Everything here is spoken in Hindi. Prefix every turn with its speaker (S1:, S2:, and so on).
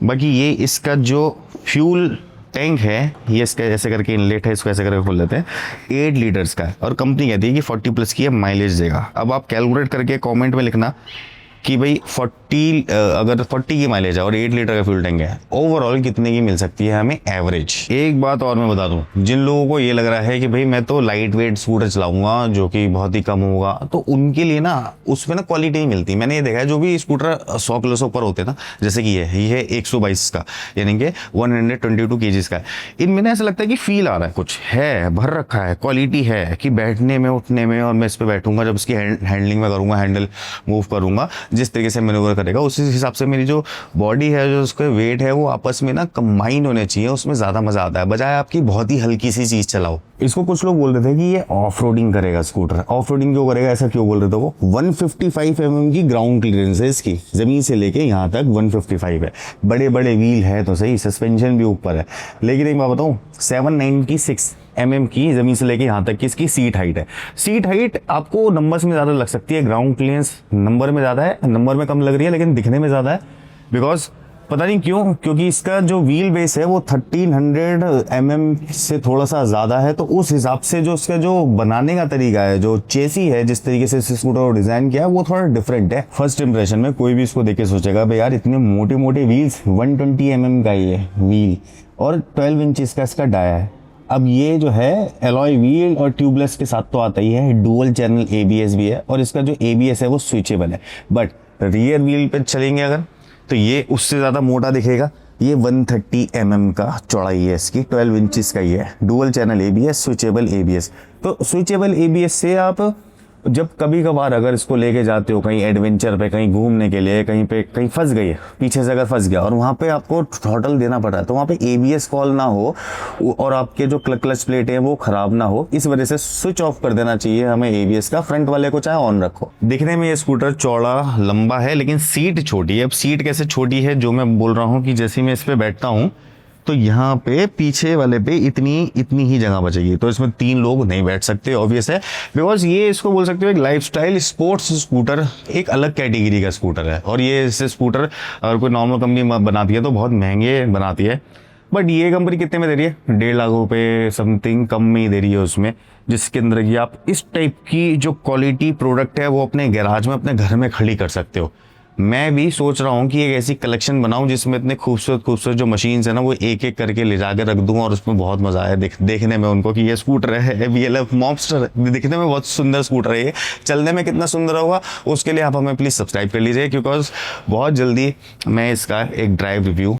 S1: बाकी ये इसका जो फ्यूल टैंक है, ये इसका ऐसे करके इनलेट है, इसको ऐसे करके खोल लेते हैं, 8 लीटर्स का है और कंपनी कहती है कि 40 प्लस की माइलेज देगा। अब आप कैलकुलेट करके कमेंट में लिखना कि भाई 40 अगर 40 की माइलेज है और 8 लीटर का फ्यूल टैंक है, ओवरऑल कितने की मिल सकती है हमें एवरेज। एक बात और मैं बता दूं, जिन लोगों को ये लग रहा है कि भाई मैं तो लाइट वेट स्कूटर चलाऊंगा जो कि बहुत ही कम होगा, तो उनके लिए ना उसमें ना क्वालिटी नहीं मिलती। मैंने ये देखा है, जो भी स्कूटर 100 किलो से ऊपर होते हैं ना, जैसे कि ये है 122 का, यानी कि 122 kg का है, इनमें ना ऐसा लगता है कि फील आ रहा है, कुछ है, भर रखा है, क्वालिटी है कि बैठने में उठने में, और मैं इस पर बैठूंगा जब इसकी हैंडलिंग में करूंगा, हैंडल मूव करूंगा, जिस तरीके से मैन्यूवर करेगा उसी हिसाब से मेरी जो बॉडी है, जो उसका वेट है, वो आपस में ना कंबाइन होने चाहिए, उसमें ज़्यादा मज़ा आता है, बजाय आपकी बहुत ही हल्की सी चीज़ चलाओ। इसको कुछ लोग बोल रहे थे कि ये ऑफ रोडिंग करेगा स्कूटर। ऑफ रोडिंग क्यों करेगा, ऐसा क्यों बोल रहे थे वो? 155 mm की ग्राउंड क्लियरेंस है इसकी, ज़मीन से लेके यहाँ तक 155 है। बड़े बड़े व्हील है तो सही, सस्पेंशन भी ऊपर है, लेकिन एक बात बताऊँ, 796 mm की ज़मीन से लेके यहाँ तक की इसकी सीट हाइट है। सीट हाइट आपको नंबर्स में ज़्यादा लग सकती है, ग्राउंड क्लियरेंस नंबर में ज़्यादा है, नंबर में कम लग रही है, लेकिन दिखने में ज़्यादा है। बिकॉज पता नहीं क्यों, क्योंकि इसका जो व्हील बेस है वो 1300 mm से थोड़ा सा ज़्यादा है, तो उस हिसाब से जो इसका जो बनाने का तरीका है, जो चेसी है, जिस तरीके से इस स्कूटर को डिज़ाइन किया है, वो थोड़ा डिफरेंट है। फर्स्ट इंप्रेशन में कोई भी इसको देख के सोचेगा भाई यार इतने मोटे मोटे व्हील्स, 120 mm का ये व्हील और 12 इंचज़ का इसका डाया है। अब ये जो है एलॉय व्हील और ट्यूबलेस के साथ तो आता ही है, डुअल चैनल ABS भी है, और इसका जो ABS है वो स्विचेबल है। बट रियर व्हील पे चलेंगे अगर, तो ये उससे ज़्यादा मोटा दिखेगा। ये 130 mm का चौड़ाई है इसकी, 12 इंचज़ का ही है, dual channel ABS, switchable ABS। तो स्विचेबल ABS से आप जब कभी कभार अगर इसको लेके जाते हो कहीं एडवेंचर पे, कहीं घूमने के लिए, कहीं पे कहीं फंस गई है, पीछे से अगर फंस गया और वहाँ पे आपको थ्रॉटल देना पड़ रहा है, तो वहाँ पे ABS कॉल ना हो और आपके जो क्लच प्लेट है वो खराब ना हो, इस वजह से स्विच ऑफ कर देना चाहिए हमें ABS का। फ्रंट वाले को चाहे ऑन रखो। दिखने में ये स्कूटर चौड़ा लंबा है, लेकिन सीट छोटी है। अब सीट कैसे छोटी है, जो मैं बोल रहा हूँ कि जैसे मैं इस पर बैठता हूँ तो यहाँ पे पीछे वाले पे इतनी ही जगह बचेगी, तो इसमें 3 लोग नहीं बैठ सकते, ऑब्वियस है। बिकॉज ये इसको बोल सकते हो एक लाइफस्टाइल स्पोर्ट्स स्कूटर, एक अलग कैटेगरी का स्कूटर है। और ये इससे स्कूटर अगर कोई नॉर्मल कंपनी बनाती है तो बहुत महंगे बनाती है, बट ये कंपनी कितने में दे रही है? 1.5 लाख रुपये समथिंग कम में ही दे रही है उसमें, जिसके अंदर कि आप इस टाइप की जो क्वालिटी प्रोडक्ट है वो अपने गैराज में, अपने घर में खड़ी कर सकते हो। मैं भी सोच रहा हूँ कि एक ऐसी कलेक्शन बनाऊं जिसमें इतने खूबसूरत खूबसूरत जो मशीन्स है ना, वो एक एक करके ले जाकर रख दूं, और उसमें बहुत मजा आया देखने में उनको कि ये स्कूटर है, VLF मॉन्स्टर, दिखने में बहुत सुंदर स्कूटर है, ये चलने में कितना सुंदर होगा, उसके लिए आप हमें प्लीज़ सब्सक्राइब कर लीजिए, बिकॉज बहुत जल्दी मैं इसका एक ड्राइव रिव्यू